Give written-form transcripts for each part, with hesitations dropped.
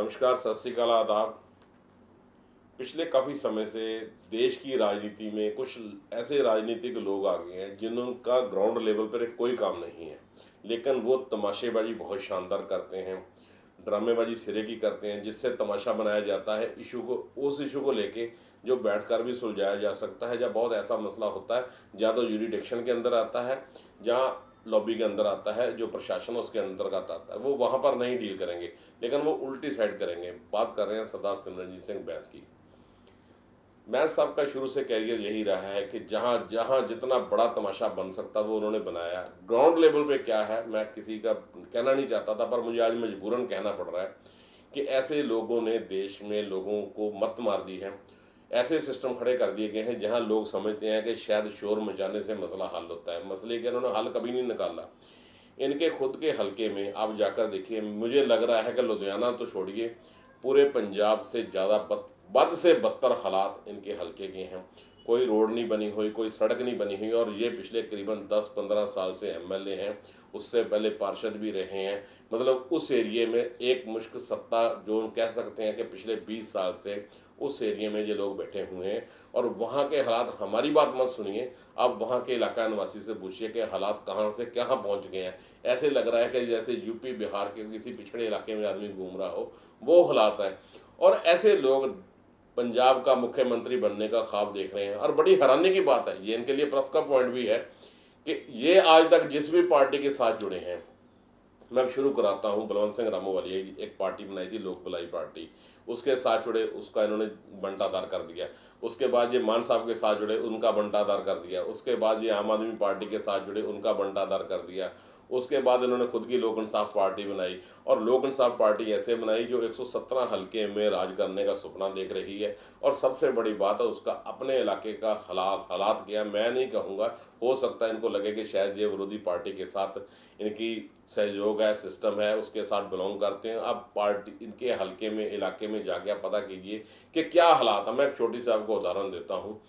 नमस्कार, सत श्री अकाल, आदाब। पिछले काफ़ी समय से देश की राजनीति में कुछ ऐसे राजनीतिक लोग आ गए हैं जिनका ग्राउंड लेवल पर कोई काम नहीं है, लेकिन वो तमाशेबाजी बहुत शानदार करते हैं, ड्रामेबाजी सिरे की करते हैं, जिससे तमाशा बनाया जाता है इशू को, उस इशू को लेके जो बैठकर भी सुलझाया जा सकता है। जब बहुत ऐसा मसला होता है या तो यूरिडिक्शन के अंदर आता है, जहाँ लॉबी के अंदर आता है, जो प्रशासन उसके अंतर्गत आता है, वो वहाँ पर नहीं डील करेंगे, लेकिन वो उल्टी साइड करेंगे। बात कर रहे हैं सरदार सिमरनजीत सिंह बैंस की। बैंस साहब का शुरू से कैरियर यही रहा है कि जहाँ जहाँ जितना बड़ा तमाशा बन सकता वो उन्होंने बनाया। ग्राउंड लेवल पे क्या है मैं किसी का कहना नहीं चाहता था, पर मुझे आज मजबूरन कहना पड़ रहा है कि ऐसे लोगों ने देश में लोगों को मत मार दी है। ऐसे सिस्टम खड़े कर दिए गए हैं जहाँ लोग समझते हैं कि शायद शोर मचाने से मसला हल होता है। मसले के इन्होंने हल कभी नहीं निकाला। इनके खुद के हलके में आप जाकर देखिए, मुझे लग रहा है कि लुधियाना तो छोड़िए, पूरे पंजाब से ज़्यादा बद से बदतर हालात इनके हलके के हैं। कोई रोड नहीं बनी हुई, कोई सड़क नहीं बनी हुई, और ये पिछले करीबन 10-15 साल से एमएलए हैं। उससे पहले पार्षद भी रहे हैं। मतलब उस एरिए में एक मुश्क सत्ता जो कह सकते हैं कि पिछले 20 साल से उस एरिए में ये लोग बैठे हुए हैं। और वहाँ के हालात, हमारी बात मत सुनिए, आप वहाँ के इलाका निवासी से पूछिए कि हालात कहाँ से कहाँ पहुँच गए हैं। ऐसे लग रहा है कि जैसे यूपी बिहार के किसी पिछड़े इलाके में आदमी घूम रहा हो, वो हालात हैं। और ऐसे लोग पंजाब का मुख्यमंत्री बनने का ख्वाब देख रहे हैं। और बड़ी हैरानी की बात है, ये इनके लिए प्लस का पॉइंट भी है कि ये आज तक जिस भी पार्टी के साथ जुड़े हैं, मैं शुरू कराता हूँ, बलवंत सिंह रामोवालिया एक पार्टी बनाई थी, लोक भलाई पार्टी, उसके साथ जुड़े, उसका इन्होंने बंटाधार कर दिया। उसके बाद ये मान साहब के साथ जुड़े, उनका बंटाधार कर दिया। उसके बाद ये आम आदमी पार्टी के साथ जुड़े, उनका बंटाधार कर दिया। उसके बाद इन्होंने खुद की लोक इंसाफ पार्टी बनाई, और लोक इंसाफ पार्टी ऐसे बनाई जो 117 हल्के में राज करने का सपना देख रही है। और सबसे बड़ी बात है उसका अपने इलाके का हालात क्या, मैं नहीं कहूँगा, हो सकता है इनको लगे कि शायद ये विरोधी पार्टी के साथ इनकी सहयोग है, सिस्टम है, उसके साथ बिलोंग करते हैं। अब पार्टी इनके हल्के में, इलाके में जाके आप पता कीजिए कि क्या हालात है। मैं एक छोटी सी आपको उदाहरण देता हूँ।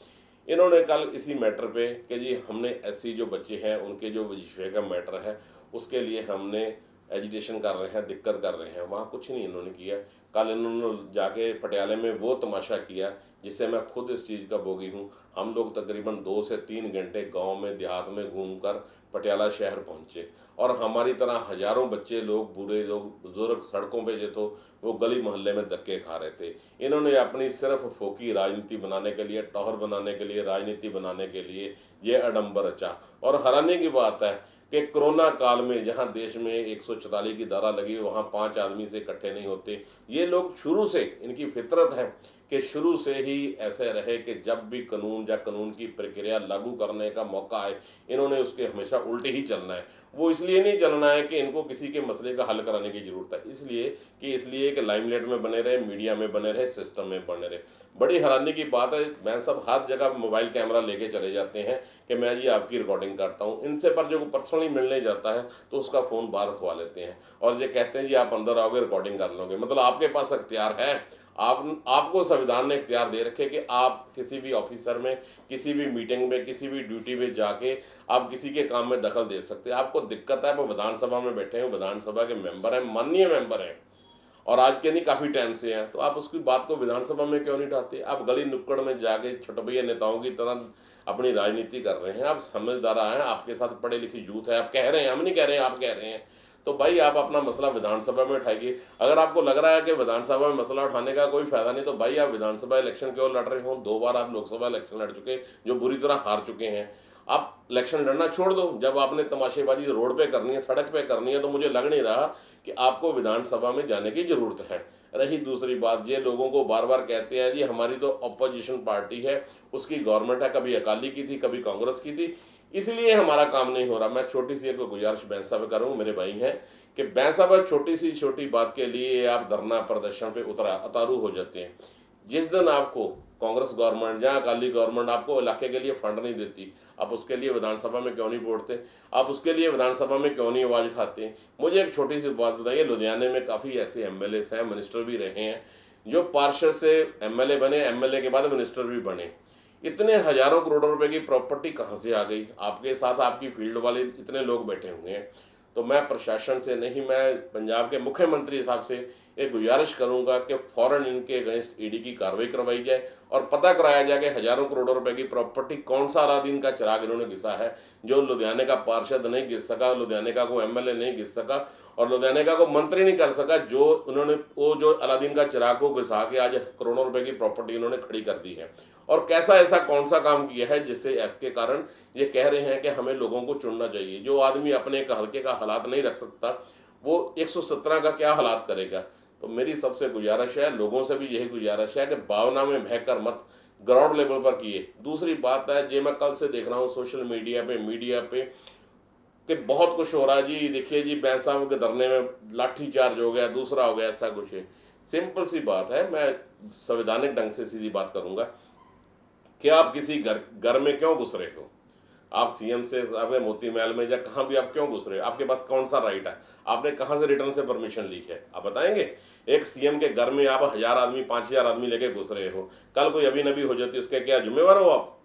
इन्होंने कल इसी मैटर पे कि जी हमने ऐसी जो बच्चे हैं उनके जो वजीफे का मैटर है उसके लिए हमने एजिटेशन कर रहे हैं, दिक्कत कर रहे हैं, वहाँ कुछ नहीं इन्होंने किया। कल इन्होंने जाके पटियाले में वो तमाशा किया जिससे मैं खुद इस चीज़ का भोगी हूँ। हम लोग तकरीबन 2 से 3 घंटे गांव में, देहात में घूमकर पटियाला शहर पहुँचे, और हमारी तरह हज़ारों बच्चे लोग, बूढ़े लोग, बुजुर्ग सड़कों पे जो तो वो गली मोहल्ले में धक्के खा रहे थे। इन्होंने अपनी सिर्फ फोकी राजनीति बनाने के लिए, टॉहर बनाने के लिए, राजनीति बनाने के लिए ये अडम्बर रचा। और हैरानी की बात है कि कोरोना काल में जहां देश में 144 की धारा लगी, वहां 5 आदमी से इकट्ठे नहीं होते। ये लोग शुरू से, इनकी फितरत है कि शुरू से ही ऐसे रहे कि जब भी कानून या कानून की प्रक्रिया लागू करने का मौका आए, इन्होंने उसके हमेशा उल्टे ही चलना है। वो इसलिए नहीं चलना है कि इनको किसी के मसले का हल कराने की ज़रूरत है, इसलिए कि लाइमलाइट में बने रहे, मीडिया में बने रहे, सिस्टम में बने रहे। बड़ी हैरानी की बात है, मैं सब हर जगह मोबाइल कैमरा लेके चले जाते हैं कि मैं जी आपकी रिकॉर्डिंग करता हूँ। इनसे पर जो पर्सनली मिलने जाता है तो उसका फ़ोन बाहर रखवा लेते हैं, और ये कहते हैं जी आप अंदर आओगे रिकॉर्डिंग कर लोगे। मतलब आपके पास अख्तियार है, आपको संविधान ने इख्तियार दे रखे कि आप किसी भी ऑफिसर में, किसी भी मीटिंग में, किसी भी ड्यूटी में जाके आप किसी के काम में दखल दे सकते हैं। आपको दिक्कत है, आप विधानसभा में बैठे हैं, विधानसभा के मेंबर हैं, माननीय मेंबर हैं, और आज के नहीं काफ़ी टाइम से हैं, तो आप उसकी बात को विधानसभा में क्यों नहीं उठाते? आप गली नुक्कड़ में जाके छोटे नेताओं की तरह अपनी राजनीति कर रहे हैं। आप समझदार हैं, आपके साथ पढ़े लिखे यूथ है, आप कह रहे हैं, हम नहीं कह रहे हैं, आप कह रहे हैं, तो भाई आप अपना मसला विधानसभा में उठाइए। अगर आपको लग रहा है कि विधानसभा में मसला उठाने का कोई फायदा नहीं, तो भाई आप विधानसभा इलेक्शन क्यों लड़ रहे हो? 2 बार आप लोकसभा इलेक्शन लड़ चुके, जो बुरी तरह हार चुके हैं। आप इलेक्शन लड़ना छोड़ दो। जब आपने तमाशेबाजी रोड पे करनी है, सड़क पे करनी है, तो मुझे लग नहीं रहा कि आपको विधानसभा में जाने की ज़रूरत है। रही दूसरी बात, ये लोगों को बार बार कहते हैं जी हमारी तो अपोजिशन पार्टी है, उसकी गवर्नमेंट है, कभी अकाली की थी, कभी कांग्रेस की थी, इसलिए हमारा काम नहीं हो रहा। मैं छोटी सी एक गुजारिश बैंस साहब करूँ, मेरे भाई हैं, कि बैंस साहब छोटी बात के लिए आप धरना प्रदर्शन पे उतारू हो जाते हैं। जिस दिन आपको कांग्रेस गवर्नमेंट या अकाली गवर्नमेंट आपको इलाके के लिए फंड नहीं देती, आप उसके लिए विधानसभा में क्यों नहीं बोलते? आप उसके लिए विधानसभा में क्यों नहीं आवाज़ उठाते हैं? मुझे एक छोटी सी बात बताइए, लुधियाने में काफ़ी ऐसे एमएलए हैं, मिनिस्टर भी रहे हैं, जो पार्षद से एमएलए बने, एमएलए के बाद मिनिस्टर भी बने। इतने हजारों करोड़ों रुपए की प्रॉपर्टी कहाँ से आ गई? आपके साथ आपकी फील्ड वाले इतने लोग बैठे हुए हैं। तो मैं प्रशासन से नहीं, मैं पंजाब के मुख्यमंत्री साहब से एक गुजारिश करूंगा कि फ़ौरन इनके अगेंस्ट ईडी की कार्रवाई करवाई जाए और पता कराया जाए कि हज़ारों करोड़ों रुपए की प्रॉपर्टी कौन सा अलादीन का चिराग इन्होंने घिसा है, जो लुधियाने का पार्षद नहीं घिस सका, लुधियाने का कोई एमएलए नहीं घिस सका और लुधियाने का कोई मंत्री नहीं कर सका, जो उन्होंने वो जो अलादीन का चिराग को घिसा के आज करोड़ों रुपए की प्रॉपर्टी इन्होंने खड़ी कर दी है। और कैसा ऐसा कौन सा काम किया है जिससे इसके कारण ये कह रहे हैं कि हमें लोगों को चुनना चाहिए। जो आदमी अपने एक हल्के का हालात नहीं रख सकता, वो 117 का क्या हालात करेगा। तो मेरी सबसे गुजारिश है, लोगों से भी यही गुजारिश है कि भावना में बहकर मत, ग्राउंड लेवल पर किए। दूसरी बात है, जो मैं कल से देख रहा हूँ सोशल मीडिया पे कि बहुत कुछ हो रहा है जी, देखिए जी बैंस साहब के धरने में लाठी चार्ज हो गया, दूसरा हो गया, ऐसा कुछ है। सिंपल सी बात है, मैं संवैधानिक ढंग से सीधी बात करूंगा कि आप किसी घर में क्यों घुस रहे हो। आप सीएम से आपने मोती महल में या कहाँ भी आप क्यों घुस रहे हो, आपके पास कौन सा राइट है, आपने कहाँ से रिटर्न से परमिशन ली है, आप बताएंगे। एक सीएम के घर में आप 1000 आदमी 5000 आदमी लेके घुस रहे हो, कल कोई अभी नबी हो जाती उसके क्या जिम्मेवार हो आप?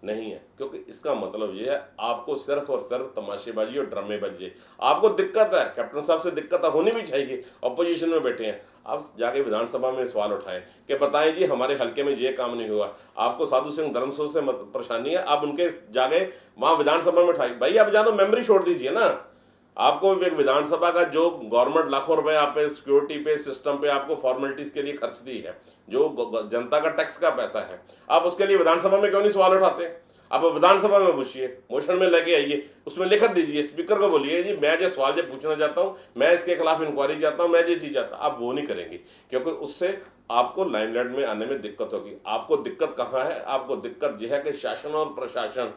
नहीं है। क्योंकि इसका मतलब ये है आपको सिर्फ और सिर्फ तमाशेबाजी और ड्रामेबाजी। आपको दिक्कत है, कैप्टन साहब से दिक्कत होनी भी चाहिए, अपोजिशन में बैठे हैं। आप जाके विधानसभा में सवाल उठाएं कि बताएं जी हमारे हल्के में ये काम नहीं हुआ। आपको साधु सिंह धर्मसों से परेशानी है, आप उनके जाके वहां विधानसभा में उठाई। भाई आप जा तो मेमोरी छोड़ दीजिए ना। आपको एक विधानसभा का जो गवर्नमेंट लाखों रुपए आप पे सिक्योरिटी पे सिस्टम पे आपको फॉर्मेलिटीज के लिए खर्च दी है, जो जनता का टैक्स का पैसा है, आप उसके लिए विधानसभा में क्यों नहीं सवाल उठाते? आप विधानसभा में पूछिए, मोशन में लेके आइए, उसमें लिखत दीजिए, स्पीकर को बोलिए जी मैं जो सवाल जो पूछना चाहता हूँ, मैं इसके खिलाफ इंक्वायरी चाहता हूँ, मैं ये चीज चाहता हूँ। आप वो नहीं करेंगे क्योंकि उससे आपको लाइमलाइट में आने में दिक्कत होगी। आपको दिक्कत कहाँ है? आपको दिक्कत यह है कि शासन और प्रशासन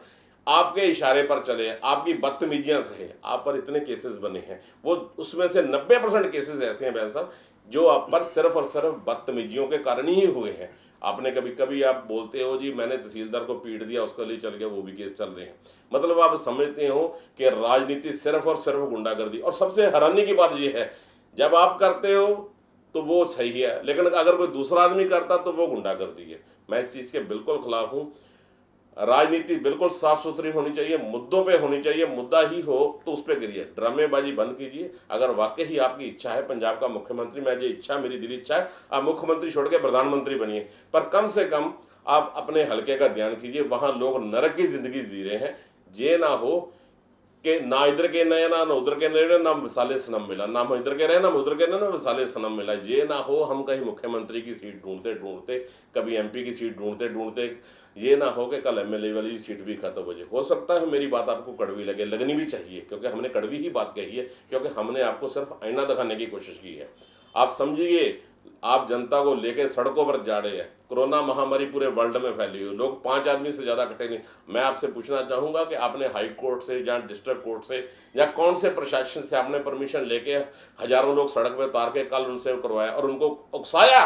आपके इशारे पर चले, आपकी बदतमीजियां सहे। आप पर इतने केसेस बने हैं, वो उसमें से 90% केसेस ऐसे हैं भाई साहब जो आप पर सिर्फ और सिर्फ बदतमीजियों के कारण ही हुए हैं। आपने कभी कभी आप बोलते हो जी मैंने तहसीलदार को पीट दिया, उसके लिए चल गया, वो भी केस चल रहे हैं। मतलब आप समझते हो कि राजनीति सिर्फ और सिर्फ गुंडागर्दी। और सबसे हैरानी की बात यह है, जब आप करते हो तो वो सही है, लेकिन अगर कोई दूसरा आदमी करता तो वो गुंडागर्दी है। मैं इस चीज़ के बिल्कुल खिलाफ हूँ। राजनीति बिल्कुल साफ सुथरी होनी चाहिए, मुद्दों पे होनी चाहिए। मुद्दा ही हो तो उस पर गिरिए, ड्रामेबाजी बंद कीजिए। अगर वाकई ही आपकी इच्छा है पंजाब का मुख्यमंत्री, मैं ये इच्छा मेरी दिली इच्छा है, आप मुख्यमंत्री छोड़ के प्रधानमंत्री बनिए, पर कम से कम आप अपने हल्के का ध्यान कीजिए। वहाँ लोग नरक की जिंदगी जी रहे हैं। ये ना हो कि ना इधर के नए ना उधर के नए, ना विसाले सनम मिला, ना हम इधर के रहे ना उधर के नए, ना विसाले सनम मिला। ये ना हो हम कहीं मुख्यमंत्री की सीट ढूंढते ढूंढते, कभी एमपी की सीट ढूंढते ढूंढते ये ना हो कि कल एमएलए वाली सीट भी खत्म हो जाए। हो सकता है मेरी बात आपको कड़वी लगे, लगनी भी चाहिए, क्योंकि हमने कड़वी ही बात कही है, क्योंकि हमने आपको सिर्फ आईना दिखाने की कोशिश की है। आप समझिए, आप जनता को लेकर सड़कों पर जा रहे हैं। कोरोना महामारी पूरे वर्ल्ड में फैली हुई, लोग 5 आदमी से ज़्यादा इकट्ठे नहीं। मैं आपसे पूछना चाहूँगा कि आपने हाई कोर्ट से या डिस्ट्रिक्ट कोर्ट से या कौन से प्रशासन से आपने परमिशन लेके हजारों लोग सड़क पर उतार के कल उनसे करवाया और उनको उकसाया?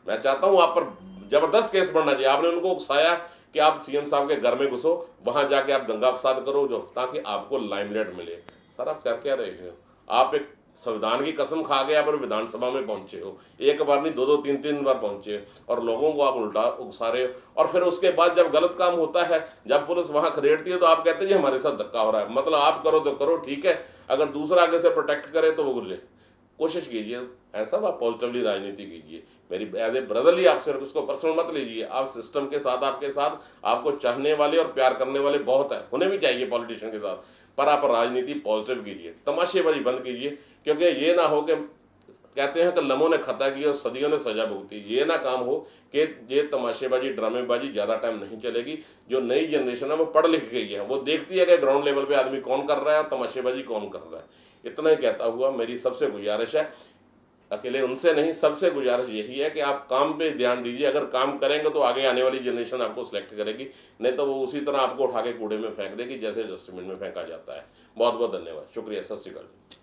मैं चाहता हूँ आप पर जबरदस्त केस बनना चाहिए। आपने उनको उकसाया कि आप सीएम साहब के घर में घुसो, वहां जाके आप दंगा फसाद करो, जो ताकि आपको लाइमलाइट मिले। सर आप कर क्या रहे हो? आप एक संविधान की कसम खा के आप विधानसभा में पहुंचे हो, एक बार नहीं 2-2 3-3 बार पहुंचे, और लोगों को आप उल्टा उकसा रहे हो। और फिर उसके बाद जब गलत काम होता है, जब पुलिस वहां खदेड़ती है, तो आप कहते हैं जी हमारे साथ धक्का हो रहा है। मतलब आप करो तो करो, ठीक है, अगर दूसरा आगे से प्रोटेक्ट करे तो वो गुजरे। कोशिश कीजिए ऐसा, आप पॉजिटिवली राजनीति कीजिए। मेरी एज ए ब्रदरली आपसे, उसको पर्सनल मत लीजिए। आप सिस्टम के साथ, आपके साथ आपको चाहने वाले और प्यार करने वाले बहुत हैं, होने भी चाहिए पॉलिटिशियन के साथ, पर आप राजनीति पॉजिटिव कीजिए, तमाशेबाजी बंद कीजिए। क्योंकि ये ना हो कि कहते हैं कि लम्हों ने खता की और सदियों ने सजा भुगती, ये ना काम हो कि ये तमाशेबाजी ड्रामेबाजी ज़्यादा टाइम नहीं चलेगी। जो नई जनरेशन है वो पढ़ लिख गई है, वो देखती है कि ग्राउंड लेवल पे आदमी कौन कर रहा है और तमाशेबाजी कौन कर रहा है। इतना ही कहता हुआ मेरी सबसे गुजारिश है, अकेले उनसे नहीं, सबसे गुजारिश यही है कि आप काम पे ध्यान दीजिए। अगर काम करेंगे तो आगे आने वाली जनरेशन आपको सिलेक्ट करेगी, नहीं तो वो उसी तरह आपको उठा के कूड़े में फेंक देगी जैसे डस्टबिन में फेंका जाता है। बहुत बहुत धन्यवाद, शुक्रिया, सत श्री अकाल।